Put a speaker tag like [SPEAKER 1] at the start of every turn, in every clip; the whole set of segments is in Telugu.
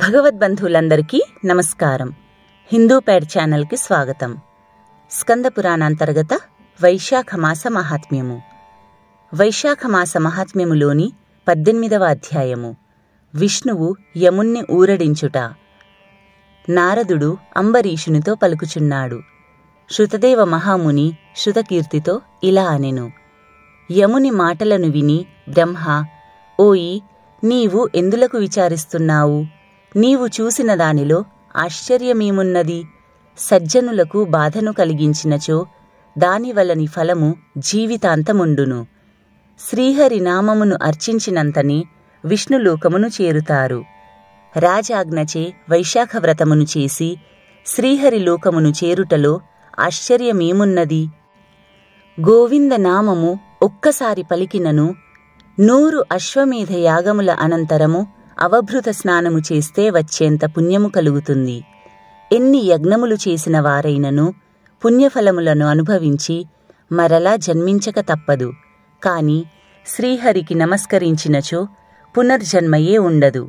[SPEAKER 1] భగవద్బంధువులందరికీ నమస్కారం. హిందూ పేడ్ ఛానల్కి స్వాగతం. స్కంద పురాణాంతర్గత వైశాఖ మాస మహాత్మ్యము. వైశాఖ మాస మహాత్మ్యములోని 18వ అధ్యాయము. విష్ణువు యముణ్ణి ఊరడించుట. నారదుడు అంబరీషునితో పలుకుచున్నాడు. శృతదేవ మహాముని శృతకీర్తితో ఇలా అనెను. యముని మాటలను విని బ్రహ్మ, ఓయి, నీవు ఎందులకు విచారిస్తున్నావు? నీవు చూసిన దానిలో ఆశ్చర్యమేమున్నది? సజ్జనులకు బాధను కలిగించినచో దానివలని ఫలము జీవితాంతముండును. శ్రీహరి నామమును అర్చించినంతనే విష్ణులోకమును చేరుతారు. రాజాజ్ఞచే వైశాఖ వ్రతమును చేసి శ్రీహరి లోకమును చేరుటలో ఆశ్చర్యమేమున్నది? గోవింద నామము ఒక్కసారి పలికినను 100 అశ్వమేధ యాగముల అనంతరము అవభృత స్నానము చేస్తే వచ్చేంత పుణ్యము కలుగుతుంది. ఎన్ని యజ్ఞములు చేసిన వారైనను పుణ్యఫలములను అనుభవించి మరలా జన్మించక తప్పదు. కాని శ్రీహరికి నమస్కరించినచో పునర్జన్మయే ఉండదు.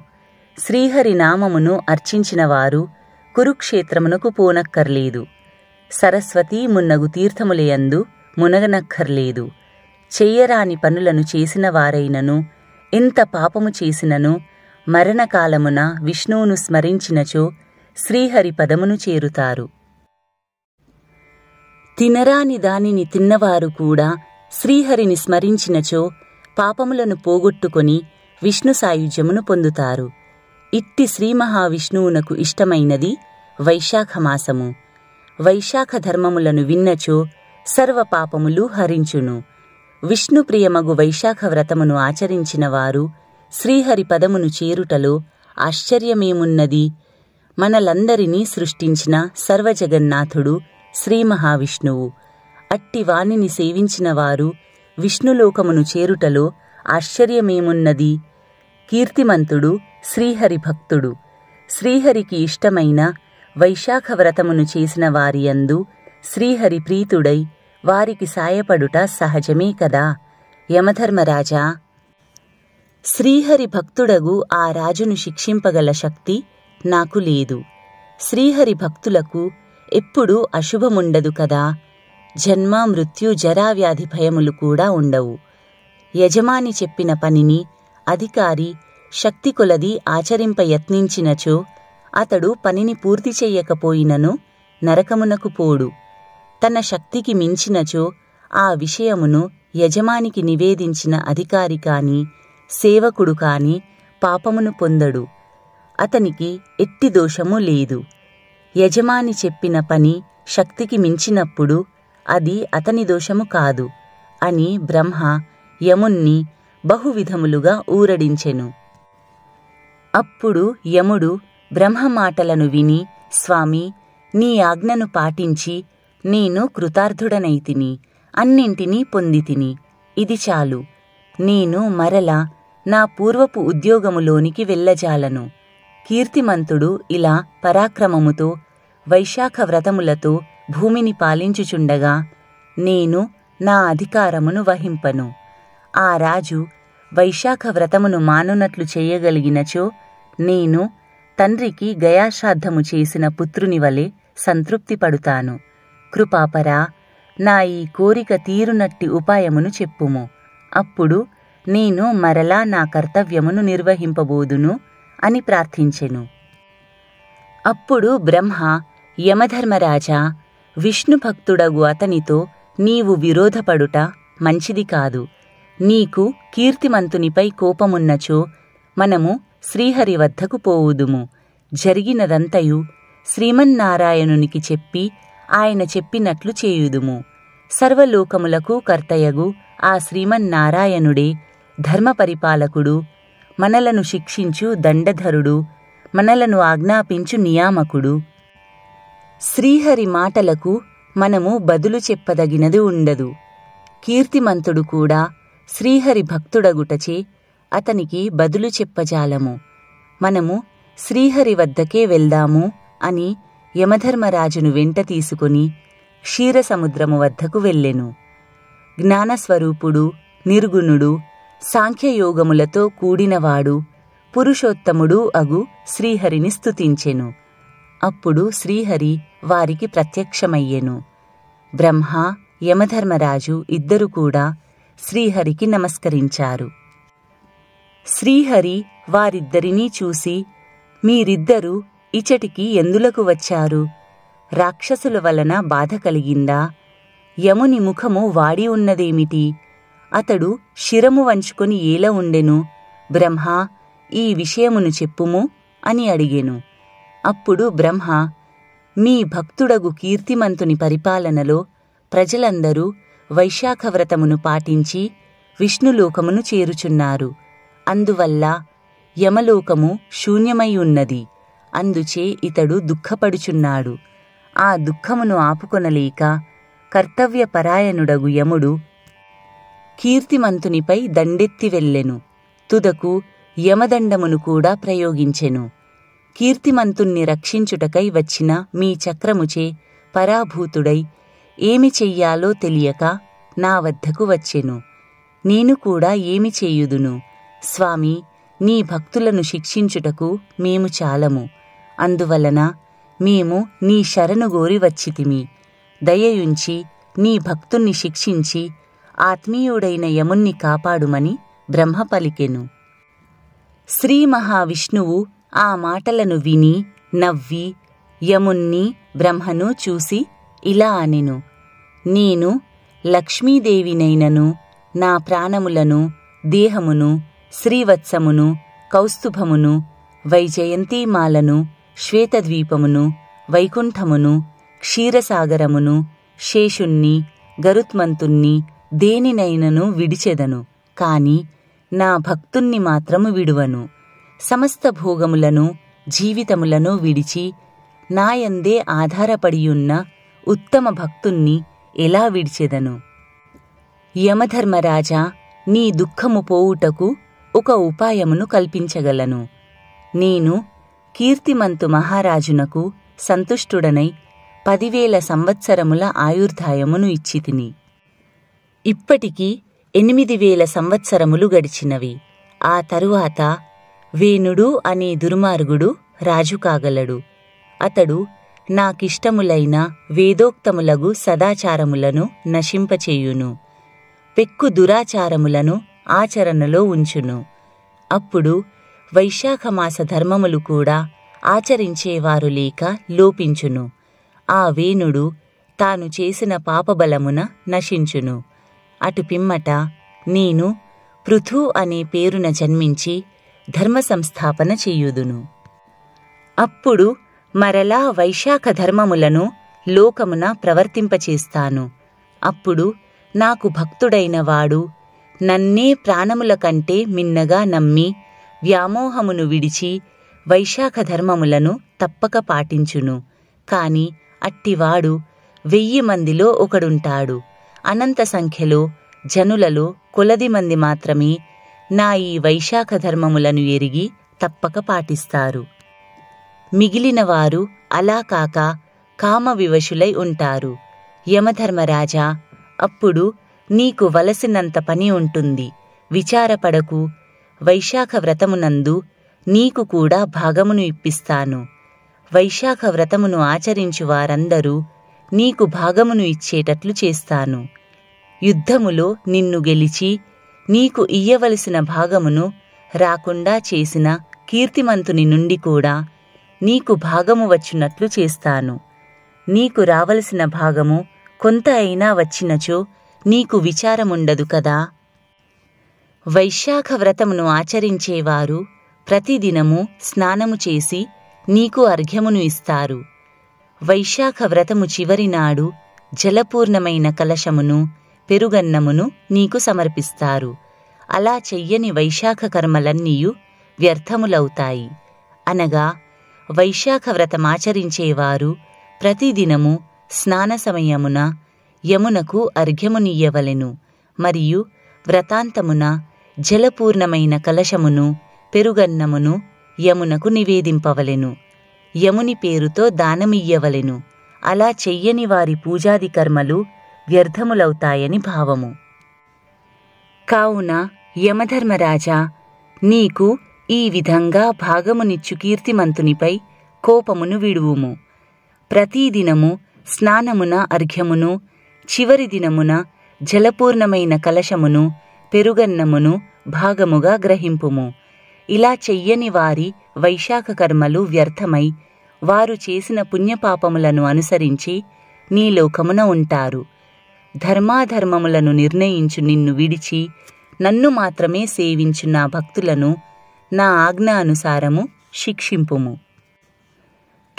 [SPEAKER 1] శ్రీహరి నామమును అర్చించిన వారు కురుక్షేత్రమునకు పోనక్కర్లేదు. సరస్వతీ మున్నగు తీర్థములయందు మునగనక్కర్లేదు. చెయ్యరాని పనులను చేసిన వారైనను ఎంత పాపము చేసినను మరణకాలమున విష్ణువును స్మరించినచో శ్రీహరి పదమును చేరుతారు. తినరాని దానిని తిన్నవారు కూడా శ్రీహరిని స్మరించినచో పాపములను పోగొట్టుకొని విష్ణు సాయుజ్యమును పొందుతారు. ఇట్టి శ్రీ మహావిష్ణువునకు ఇష్టమైనది వైశాఖమాసము. వైశాఖ ధర్మములను విన్నచో సర్వ పాపములు హరించును. విష్ణుప్రియమగు వైశాఖ వ్రతమును ఆచరించిన వారు శ్రీహరి పదమును చేరుటలో ఆశ్చర్యమేమున్నది? మనలందరినీ సృష్టించిన సర్వజగన్నాథుడు శ్రీ మహావిష్ణువు. అట్టి వానిని సేవించిన వారు విష్ణులోకమును చేరుటలో ఆశ్చర్యమేమున్నది? కీర్తిమంతుడు శ్రీహరి భక్తుడు. శ్రీహరికి ఇష్టమైన వైశాఖ వ్రతమును చేసిన వారియందు శ్రీహరి ప్రీతుడై వారికి సాయపడుట సహజమే కదా. యమధర్మరాజా, శ్రీహరి భక్తుడగు ఆ రాజును శిక్షింపగల శక్తి నాకు లేదు. శ్రీహరి భక్తులకు ఎప్పుడూ అశుభముండదు కదా. జన్మ, మృత్యు, జరావ్యాధి భయములు కూడా ఉండవు. యజమాని చెప్పిన పనిని అధికారి శక్తి కొలది ఆచరింప యత్నించినచో అతడు పనిని పూర్తి చెయ్యకపోయినను నరకమునకు పోడు. తన శక్తికి మించినచో ఆ విషయమును యజమానికి నివేదించిన అధికారి కాని సేవకుడు కాని పాపమును పొందడు. అతనికి ఎట్టి దోషము లేదు. యజమాని చెప్పిన పని శక్తికి మించినప్పుడు అది అతని దోషము కాదు అని బ్రహ్మ యముణ్ణి బహువిధములుగా ఊరడించెను. అప్పుడు యముడు బ్రహ్మ మాటలను విని, స్వామి, నీ ఆజ్ఞను పాటించి నేను కృతార్థుడనైతిని, అన్నింటినీ పొందితిని. ఇది చాలు. నేను మరలా నా పూర్వపు ఉద్యోగములోనికి వెళ్ళజాలను. కీర్తిమంతుడు ఇలా పరాక్రమముతో వైశాఖ వ్రతములతో భూమిని పాలించుచుండగా నేను నా అధికారమును వహింపను. ఆ రాజు వైశాఖ వ్రతమును మానునట్లు చేయగలిగినచో నేను తండ్రికి గయాశ్రాద్ధము చేసిన పుత్రుని వలె సంతృప్తి పడుతాను. కృపాపరా, నా ఈ కోరిక తీరునట్టి ఉపాయమును చెప్పుము. అప్పుడు నేను మరలా నా కర్తవ్యమును నిర్వహింపబోదును అని ప్రార్థించెను. అప్పుడు బ్రహ్మ, యమధర్మరాజా, విష్ణుభక్తుడగు అతనితో నీవు విరోధపడుట మంచిది కాదు. నీకు కీర్తిమంతునిపై కోపమున్నచో మనము శ్రీహరి వద్దకు పోవుదుము. జరిగినదంతయు శ్రీమన్నారాయణునికి చెప్పి ఆయన చెప్పినట్లు చేయుదుము. సర్వలోకములకు కర్తయగు ఆ శ్రీమన్నారాయణుడే ధర్మపరిపాలకుడు, మనలను శిక్షించు దండధరుడు, మనలను ఆజ్ఞాపించు నియామకుడు. శ్రీహరి మాటలకు మనము బదులు చెప్పదగినది ఉండదు. కీర్తిమంతుడు కూడా శ్రీహరి భక్తుడగుటచే అతనికి బదులు చెప్పజాలము. మనము శ్రీహరి వద్దకే వెళ్దాము అని యమధర్మరాజును వెంట తీసుకుని క్షీరసముద్రము వద్దకు వెళ్ళెను. జ్ఞానస్వరూపుడు, నిర్గుణుడు, సాంఖ్యయోగములతో కూడినవాడు, పురుషోత్తముడు అగు శ్రీహరిని స్తుతించెను. అప్పుడు శ్రీహరి వారికి ప్రత్యక్షమయ్యెను. బ్రహ్మ, యమధర్మరాజు ఇద్దరు కూడా శ్రీహరికి నమస్కరించారు. శ్రీహరి వారిద్దరినీ చూసి, మీరిద్దరూ ఇచటికి ఎందులకు వచ్చారు? రాక్షసుల వలన బాధ కలిగిందా? యముని ముఖము వాడి ఉన్నదేమిటి? అతడు శిరము వంచుకొని ఏల ఉండెను? బ్రహ్మ, ఈ విషయమును చెప్పుము అని అడిగెను. అప్పుడు బ్రహ్మ, మీ భక్తుడగు కీర్తిమంతుని పరిపాలనలో ప్రజలందరూ వైశాఖవ్రతమును పాటించి విష్ణులోకమును చేరుచున్నారు. అందువల్ల యమలోకము శూన్యమై ఉన్నది. అందుచే ఇతడు దుఃఖపడుచున్నాడు. ఆ దుఃఖమును ఆపుకొనలేక కర్తవ్యపరాయణుడగు యముడు కీర్తిమంతునిపై దండెత్తి వెళ్ళెను. తుదకు యమదండమును కూడా ప్రయోగించెను. కీర్తిమంతుణ్ణి రక్షించుటకై వచ్చిన మీ చక్రముచే పరాభూతుడై ఏమి చెయ్యాలో తెలియక నా వద్దకు వచ్చెను. నేను కూడా ఏమి చేయుదును? స్వామి, నీ భక్తులను శిక్షించుటకు మేము చాలము. అందువలన మేము నీ శరణు గోరి వచ్చితిమి. దయయుంచి నీ భక్తుణ్ణి శిక్షించి ఆత్మీయుడైన యముణ్ణి కాపాడుమని బ్రహ్మ పలికెను. శ్రీ మహావిష్ణువు ఆ మాటలను విని నవ్వి యముణ్ణి, బ్రహ్మను చూసి ఇలా అనెను. నేను లక్ష్మీదేవినైనను నా ప్రాణములను, దేహమును, శ్రీవత్సమును, కౌస్తుభమును, వైజయంతిమాలను, శ్వేతద్వీపమును, వైకుంఠమును, క్షీరసాగరమును, శేషుణ్ణి, గరుత్మంతుణ్ణి దేనినైనను విడిచెదను. కాని నా భక్తుణ్ణి మాత్రము విడువను. సమస్త భోగములను, జీవితములను విడిచి నాయందే ఆధారపడియున్న ఉత్తమ భక్తుణ్ణి ఎలా విడిచెదను? యమధర్మరాజా, నీ దుఃఖము పోవుటకు ఒక ఉపాయమును కల్పించగలను. నేను కీర్తిమంతు మహారాజునకు సంతుష్టుడనై 10,000 సంవత్సరముల ఆయుర్దాయమును ఇచ్చితిని. ఇప్పటికి 8,000 సంవత్సరములు గడిచినవి. ఆ తరువాత వేణుడు అనే దుర్మార్గుడు రాజు కాగలడు. అతడు నాకిష్టములైన వేదోక్తములగు సదాచారములను నశింపచేయును, పెక్కు దురాచారములను ఆచరణలో ఉంచును. అప్పుడు వైశాఖమాస ధర్మములు కూడా ఆచరించేవారు లేక లోపించును. ఆ వేణుడు తాను చేసిన పాపబలమున నశించును. అటు పిమ్మట నేను పృథు అనే పేరున జన్మించి ధర్మ సంస్థాపన చెయ్యుదును. అప్పుడు మరలా వైశాఖ ధర్మములను లోకమున ప్రవర్తింపచేస్తాను. అప్పుడు నాకు భక్తుడైన వాడు నన్నే ప్రాణముల కంటే మిన్నగా నమ్మి వ్యామోహమును విడిచి వైశాఖ ధర్మములను తప్పక పాటించును. కాని అట్టివాడు 1000 మందిలో ఒకడుంటాడు. అనంత సంఖ్యలో జనులలో కొలది మంది మాత్రమే నా ఈ వైశాఖ ధర్మములను ఎరిగి తప్పక పాటిస్తారు. మిగిలినవారు అలా కాక కామవివశులై ఉంటారు. యమధర్మరాజా, అప్పుడు నీకు వలసినంత పని ఉంటుంది. విచారపడకు. వైశాఖ వ్రతమునందు నీకు కూడా భాగమును ఇప్పిస్తాను. వైశాఖ వ్రతమును ఆచరించు వారందరూ నీకు భాగమును ఇచ్చేటట్లు చేస్తాను. యుద్ధములో నిన్ను గెలిచి నీకు ఇయ్యవలసిన భాగమును రాకుండా చేసిన కీర్తిమంతుని నుండి కూడా నీకు భాగము వచ్చునట్లు చేస్తాను. నీకు రావలసిన భాగము కొంత అయినా వచ్చినచో నీకు విచారముండదు కదా. వైశాఖ వ్రతమును ఆచరించేవారు ప్రతిదినము స్నానము చేసి నీకు అర్ఘ్యమును ఇస్తారు. వైశాఖ వ్రతము చివరినాడు జలపూర్ణమైన కలశమును, పెరుగన్నమును నీకు సమర్పిస్తారు. అలా చెయ్యని వైశాఖ కర్మలన్నీయు వ్యర్థములవుతాయి. అనగా వైశాఖ వ్రతమాచరించేవారు ప్రతిదినము స్నాన సమయమున యమునకు అర్ఘ్యమునియ్యవలెను. మరియు వ్రతాంతమున జలపూర్ణమైన కలశమును, పెరుగన్నమును యమునకు నివేదింపవలెను. యముని పేరుతో దానమియ్యవలెను. అలా చెయ్యని వారి పూజాది కర్మలు వ్యర్థములవుతాయని భావము. కావున యమధర్మరాజా, నీకు ఈ విధంగా భాగమునిచ్చు కీర్తిమంతునిపై కోపమును విడువుము. ప్రతిదినము స్నానమున అర్ఘ్యమును, చివరి దినమున జలపూర్ణమైన కలశమును, పెరుగన్నమును భాగముగా గ్రహింపుము. ఇలా చెయ్యని వారి వైశాఖ కర్మలు వ్యర్థమై వారు చేసిన పుణ్యపాపములను అనుసరించి నీ లోకమున ఉంటారు. ధర్మాధర్మములను నిర్ణయించు నిన్ను విడిచి నన్ను మాత్రమే సేవించు నా భక్తులను నా ఆజ్ఞ అనుసారము శిక్షింపుము.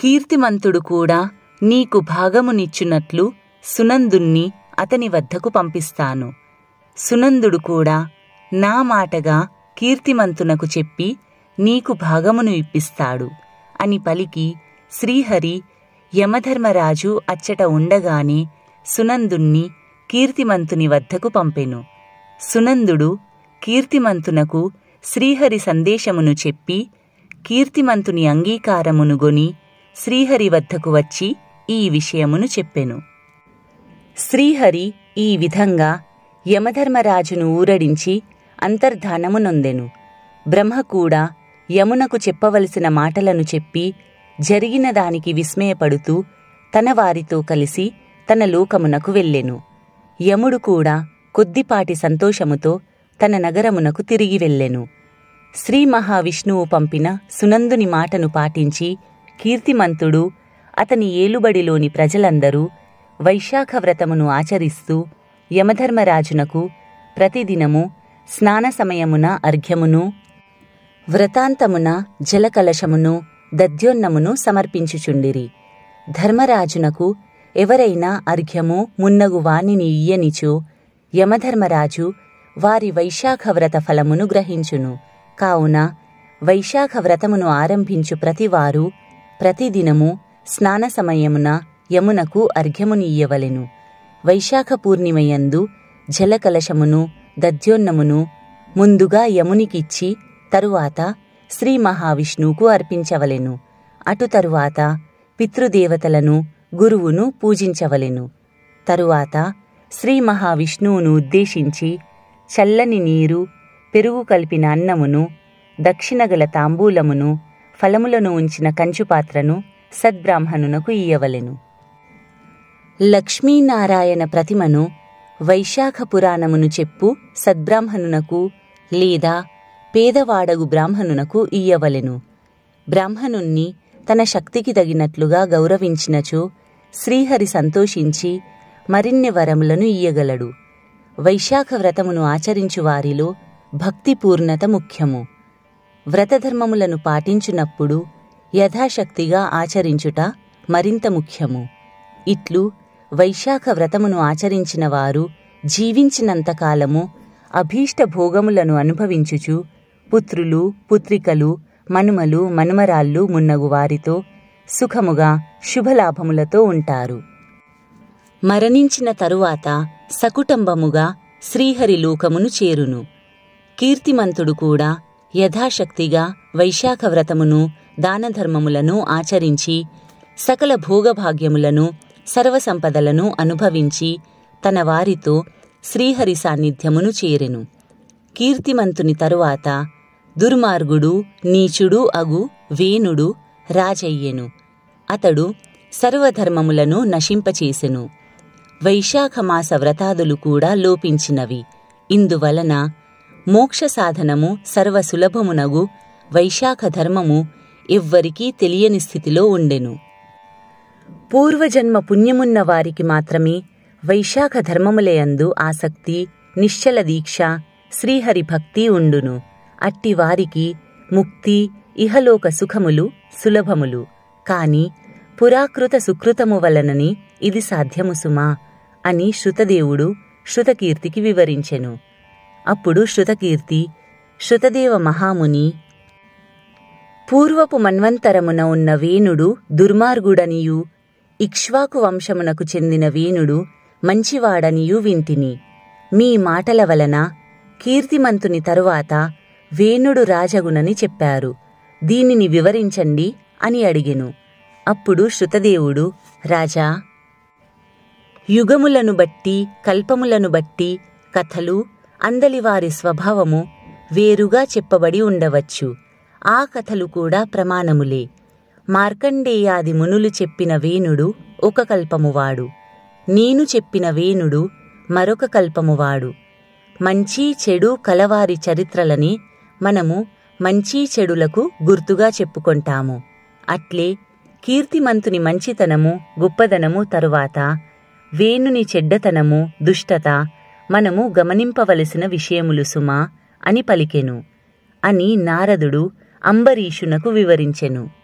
[SPEAKER 1] కీర్తిమంతుడు కూడా నీకు భాగమునిచ్చునట్లు సునందుణ్ణి అతని వద్దకు పంపిస్తాను. సునందుడు కూడా నా మాటగా కీర్తిమంతునకు చెప్పి నీకు భాగమును ఇప్పిస్తాడు అని పలికి శ్రీహరి యమధర్మరాజు అచ్చట ఉండగానే సునందుణ్ణి కీర్తిమంతుని వద్దకు పంపెను. సునందుడు కీర్తిమంతునకు శ్రీహరి సందేశమును చెప్పి కీర్తిమంతుని అంగీకారమును గొని శ్రీహరి వద్దకు వచ్చి ఈ విషయమును చెప్పెను. శ్రీహరి ఈ విధంగా యమధర్మరాజును ఊరడించి అంతర్ధానము నొందెను. బ్రహ్మ కూడా యమునకు చెప్పవలసిన మాటలను చెప్పి జరిగిన దానికి విస్మయపడుతూ తన వారితో కలిసి తన లోకమునకు వెళ్ళెను. యముడు కూడా కొద్దిపాటి సంతోషముతో తన నగరమునకు తిరిగి వెళ్ళెను. శ్రీ మహావిష్ణువు పంపిన సునందుని మాటను పాటించి కీర్తిమంతుడు అతని ఏలుబడిలోని ప్రజలందరూ వైశాఖ వ్రతమును ఆచరిస్తూ యమధర్మరాజునకు ప్రతిదినము స్నాన సమయమున అర్ఘ్యమును, వ్రతాంతమున జలకలశమును, దధ్యోన్నమును సమర్పించుచుండిరి. ధర్మరాజునకు ఎవరైనా అర్ఘ్యము మున్నగు వానిని ఇయ్యనిచో యమధర్మరాజు వారి వైశాఖ వ్రత ఫలమును గ్రహించును. కావున వైశాఖ వ్రతమును ఆరంభించు ప్రతివారు ప్రతిదినము స్నాన సమయమున యమునకు అర్ఘ్యమునియ్యవలెను. వైశాఖ పూర్ణిమయందు జలకలశమును, దధ్యోన్నమును ముందుగా యమునికిచ్చి తరువాత శ్రీ మహావిష్ణువుకు అర్పించవలెను. అటు తరువాత పితృదేవతలను, గురువును పూజించవలెను. తరువాత శ్రీ మహావిష్ణువును ఉద్దేశించి చల్లని నీరు, పెరుగు కలిపిన అన్నమును, దక్షిణగల తాంబూలమును, ఫలములను ఉంచిన కంచుపాత్రను సద్బ్రాహ్మణునకు ఇయ్యవలెను. లక్ష్మీనారాయణ ప్రతిమను వైశాఖ పురాణమును చెప్పు సద్బ్రాహ్మణునకు లేదా పేదవాడగు బ్రాహ్మణునకు ఇయ్యవలెను. బ్రాహ్మణుణ్ణి తన శక్తికి తగినట్లుగా గౌరవించినచో శ్రీహరి సంతోషించి మరిన్ని వరములను ఇయ్యగలడు. వైశాఖ వ్రతమును ఆచరించు వారిలో భక్తి పూర్ణత ముఖ్యము. వ్రతధర్మములను పాటించునప్పుడు యథాశక్తిగా ఆచరించుట మరింత ముఖ్యము. ఇట్లు వైశాఖ వ్రతమును ఆచరించిన వారు జీవించినంతకాలము అభీష్ట భోగములను అనుభవించుచు పుత్రులు, పుత్రికలు, మనుమలు, మనుమరాళ్ళు మున్నగు వారితో సుఖముగా శుభలాభములతో ఉంటారు. మరణించిన తరువాత సకుటుంబముగా శ్రీహరి లోకమును చేరును. కీర్తిమంతుడు కూడా యథాశక్తిగా వైశాఖ వ్రతమును, దానధర్మములను ఆచరించి సకల భోగభాగ్యములను, సర్వసంపదలను అనుభవించి తన వారితో శ్రీహరి సాన్నిధ్యమును చేరెను. కీర్తిమంతుని తరువాత దుర్మార్గుడు, నీచుడు అగు వేణుడు రాజయ్యెను. అతడు సర్వధర్మములను నశింపచేసెను. వైశాఖమాస వ్రతాదులు కూడా లోపించినవి. ఇందువలన మోక్ష సాధనము సర్వసులభమునగు వైశాఖ ధర్మము ఎవ్వరికీ తెలియని స్థితిలో ఉండెను. పూర్వజన్మ పుణ్యమున్న వారికి మాత్రమే వైశాఖ ధర్మములయందు ఆసక్తి, నిశ్చల దీక్ష, శ్రీహరి భక్తి ఉండును. అట్టి వారికి ముక్తి, ఇహలోక సుఖములు సులభములు. కాని పురాకృత సుకృతము వలనని ఇది సాధ్యము సుమా అని శృతదేవుడు శృతకీర్తికి వివరించెను. అప్పుడు శృతకీర్తి, శృతదేవ మహాముని, పూర్వపు మన్వంతరమున ఉన్న వేణుడు దుర్మార్గుడనియు, ఇక్ష్వాకు వంశమునకు చెందిన వేణుడు మంచివాడనియు వింటిని. మీ మాటల వలన కీర్తిమంతుని తరువాత వేణుడు రాజగునని చెప్పారు. దీనిని వివరించండి అని అడిగెను. అప్పుడు శృతదేవుడు, రాజా, యుగములను బట్టి, కల్పములను బట్టి కథలు, అందలివారి స్వభావము వేరుగా చెప్పబడి ఉండవచ్చు. ఆ కథలు కూడా ప్రమాణములే. మార్కండేయాది మునులు చెప్పిన వేణుడు ఒక కల్పమువాడు, నేను చెప్పిన వేణుడు మరొక కల్పమువాడు. మంచి చెడు కలవారి చరిత్రలని మనము మంచి చెడులకు గుర్తుగా చెప్పుకొంటాము. అట్లే కీర్తిమంతుని మంచితనము గొప్పదనము తరువాత వేణుని చెడ్డతనము దుష్టత మనము గమనింపవలసిన విషయములు సుమా అని పలికెను అని నారదుడు అంబరీషునకు వివరించెను.